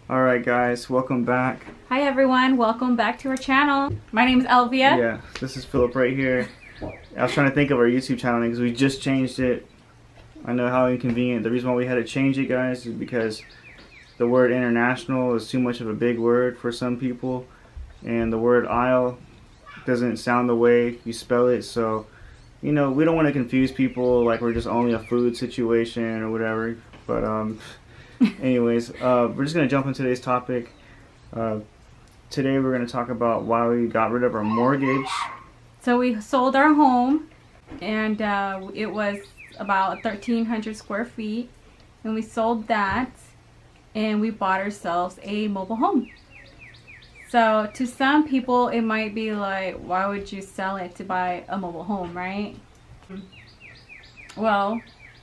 Alright guys, welcome back. Hi everyone, welcome back to our channel. My name is Elvia. Yeah, this is Philip right here. I was trying to think of our YouTube channel because we just changed it. I know how inconvenient. The reason why we had to change it, guys, is because the word international is too much of a big word for some people. And the word aisle doesn't sound the way you spell it. So, you know, we don't want to confuse people like we're just only a food situation or whatever. But, anyways, we're just going to jump into today's topic. Today we're going to talk about why we got rid of our mortgage. So we sold our home, and it was about 1,300 square feet, and we sold that, and we bought ourselves a mobile home. So to some people it might be like, why would you sell it to buy a mobile home, right? Well,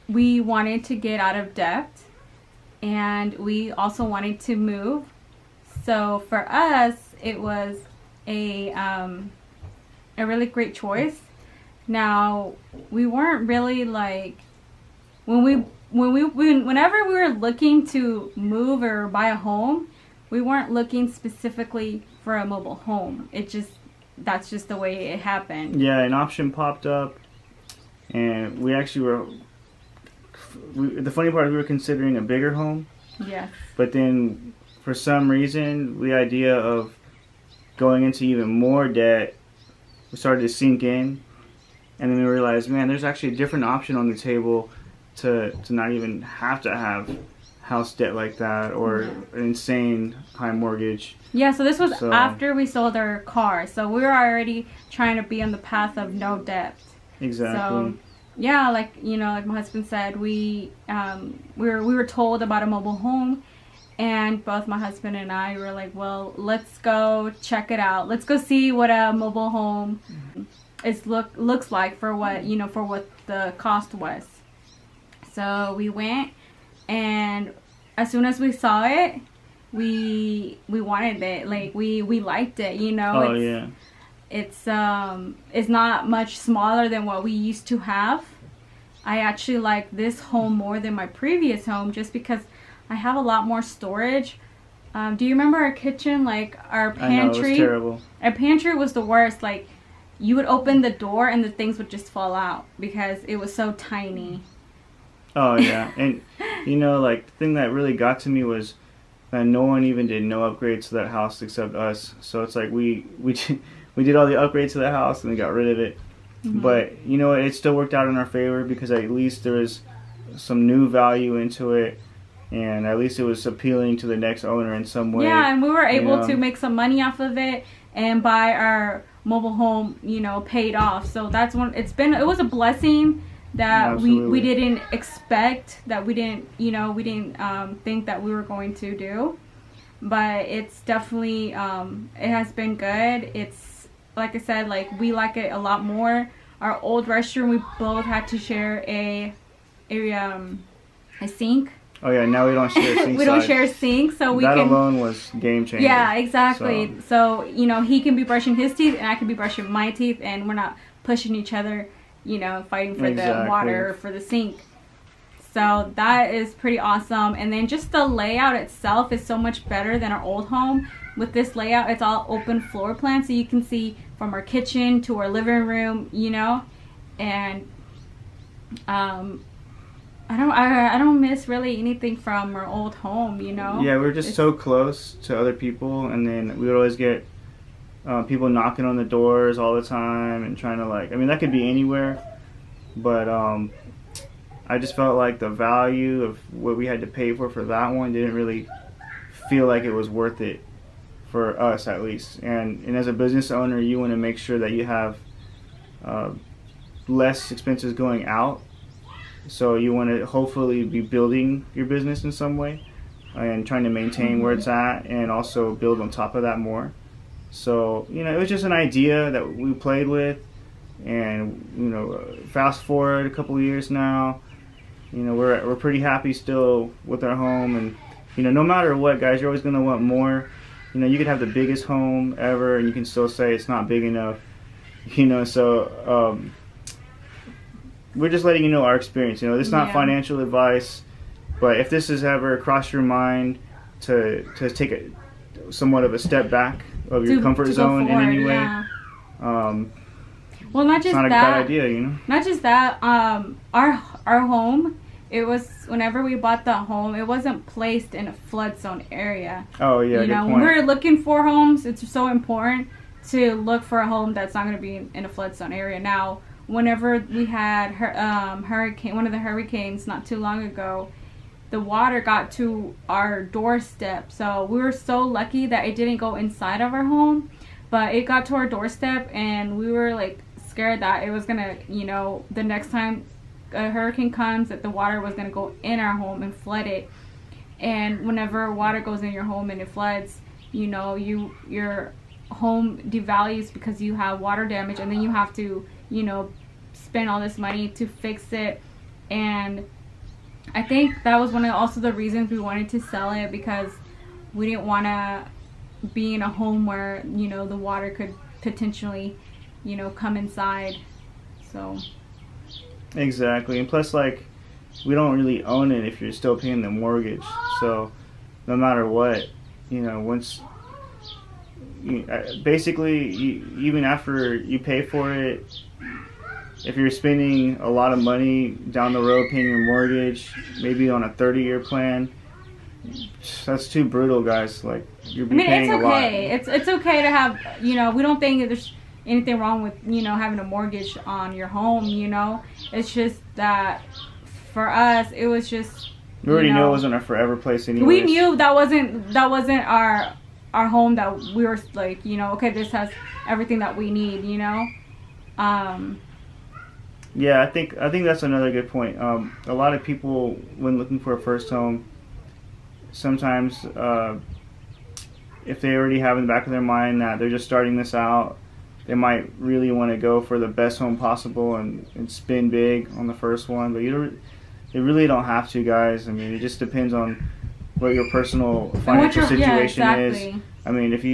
we wanted to get out of debt, and we also wanted to move. So for us, it was a really great choice. Now, we weren't really like, whenever we were looking to move or buy a home, we weren't looking specifically for a mobile home. That's just the way it happened. Yeah, an option popped up, and we actually were. The funny part is we were considering a bigger home. Yes. But then, for some reason, the idea of going into even more debt started to sink in, and then we realized, man, there's actually a different option on the table to not even have to have house debt like that or an insane high mortgage. Yeah, so this was after we sold our car, so we were already trying to be on the path of no debt. Exactly. So, yeah, like like my husband said, we were told about a mobile home, and both my husband and I were like, well, let's go check it out. Let's go see what a mobile home looks like for what for what the cost was. So we went, and as soon as we saw it, we wanted it. Like we liked it. Oh, yeah. It's not much smaller than what we used to have. I actually like this home more than my previous home just because I have a lot more storage. Do you remember our kitchen? Like our pantry? I know, it was terrible. Our pantry was the worst. Like you would open the door and the things would just fall out because it was so tiny. Oh, yeah. And, like, the thing that really got to me was that no one even did no upgrades to that house except us. So it's like we did all the upgrades to the house and we got rid of it. Mm-hmm. But, it still worked out in our favor because at least there was some new value into it. And at least it was appealing to the next owner in some way. Yeah, and we were able to make some money off of it and buy our mobile home, paid off. So that's it was a blessing that we didn't expect, that we didn't think that we were going to do. But it's definitely it has been good. It's like I said, like we like it a lot more. Our old restroom, we both had to share a sink. Oh yeah, now we don't share a sink. We don't share a sink, so that alone was game changer. Yeah, exactly. So he can be brushing his teeth and I can be brushing my teeth, and we're not pushing each other, fighting for the water or for the sink. So that is pretty awesome. And then just the layout itself is so much better than our old home. With this layout, it's all open floor plan, so you can see from our kitchen to our living room, and I don't miss really anything from our old home, Yeah, we're just so close to other people, and then we would always get people knocking on the doors all the time and trying to that could be anywhere, but I just felt like the value of what we had to pay for that one didn't really feel like it was worth it for us, at least. And as a business owner, you want to make sure that you have less expenses going out. So you want to hopefully be building your business in some way and trying to maintain where it's at and also build on top of that more. So, it was just an idea that we played with, and, fast forward a couple of years now, we're pretty happy still with our home. And, no matter what, guys, you're always going to want more. You could have the biggest home ever and you can still say it's not big enough, so we're just letting you know our experience. This is not financial advice, but if this has ever crossed your mind to take somewhat of a step back of your comfort to go zone in forward, any way. yeah. Well, not just it's not a that. bad idea, you know. Not just that. Our home. It was whenever we bought the home. It wasn't placed in a flood zone area. Oh yeah, You good know, point. when we're looking for homes, it's so important to look for a home that's not going to be in a flood zone area. Now, whenever we had one of the hurricanes not too long ago, the water got to our doorstep. So we were so lucky that it didn't go inside of our home, but it got to our doorstep, and we were like scared that it was gonna, you know, the next time a hurricane comes, that the water was gonna go in our home and flood it. And whenever water goes in your home and it floods, you know, your home devalues because you have water damage, and then you have to, you know, spend all this money to fix it. And I think that was one of also the reasons we wanted to sell it, because we didn't want to be in a home where, you know, the water could potentially, you know, come inside. So Exactly, and plus, like, we don't really own it if you're still paying the mortgage. So, no matter what, you know, once, basically, even after you pay for it, if you're spending a lot of money down the road paying your mortgage, maybe on a 30-year plan, that's too brutal, guys. Like, you're paying a lot. It's okay to have, you know, we don't think there's anything wrong with, you know, having a mortgage on your home, you know. It's just that for us, it was just, we already knew it wasn't a forever place anyway. We knew that wasn't our home, that we were like, you know, okay, this has everything that we need, you know. Yeah, I think that's another good point. A lot of people, when looking for a first home, sometimes if they already have in the back of their mind that they're just starting this out, they might really want to go for the best home possible and spend big on the first one. But you really don't have to, guys. I mean, it just depends on what your personal financial situation is. I mean, if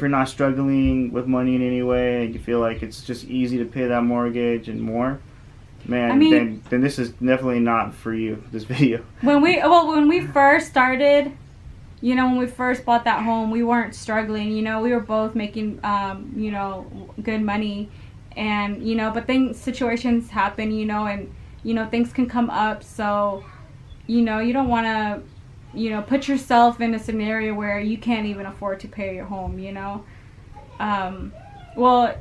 you're not struggling with money in any way and you feel like it's just easy to pay that mortgage and more, man, then this is definitely not for you, this video. When we first started, you know, when we first bought that home, we weren't struggling. You know, we were both making, you know, good money. And, you know, but then situations happen, you know, and, you know, things can come up. So, you know, you don't want to, you know, put yourself in a scenario where you can't even afford to pay your home, you know. Well,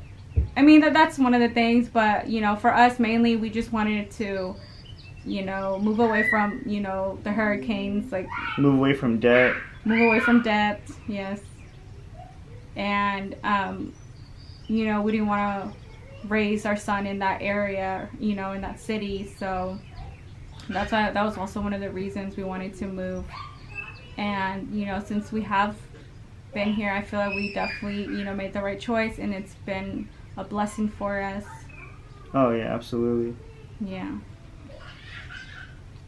I mean, that's one of the things. But, you know, for us, mainly, we just wanted to, you know, move away from, you know, the hurricanes. Like, Move away from debt, yes. And, you know, we didn't want to raise our son in that area, you know, in that city. So that's why, that was also one of the reasons we wanted to move. And, you know, since we have been here, I feel like we definitely, you know, made the right choice, and it's been a blessing for us. Oh yeah, absolutely. Yeah.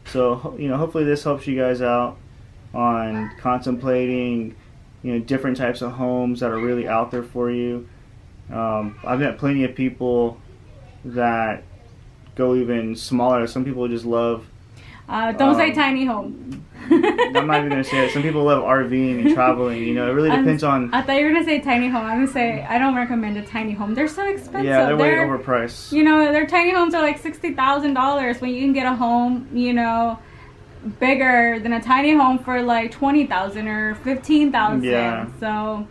So, you know, hopefully this helps you guys out on contemplating, you know, different types of homes that are really out there for you. I've met plenty of people that go even smaller. Some people just love... Don't say tiny home. I'm not even going to say it. Some people love RVing and traveling. You know, it really depends on... I thought you were going to say tiny home. I'm going to say, I don't recommend a tiny home. They're so expensive. Yeah, they're way overpriced. You know, their tiny homes are like $60,000 when you can get a home, you know, bigger than a tiny home for like $20,000 or $15,000. Yeah. So...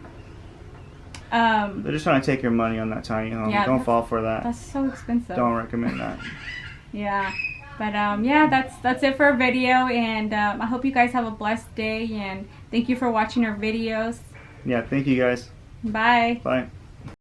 they're just trying to take your money on that tiny home. Yeah, don't fall for that. That's so expensive. Don't recommend that. Yeah. But yeah, that's it for our video, and I hope you guys have a blessed day, and thank you for watching our videos. Yeah, thank you guys. Bye. Bye.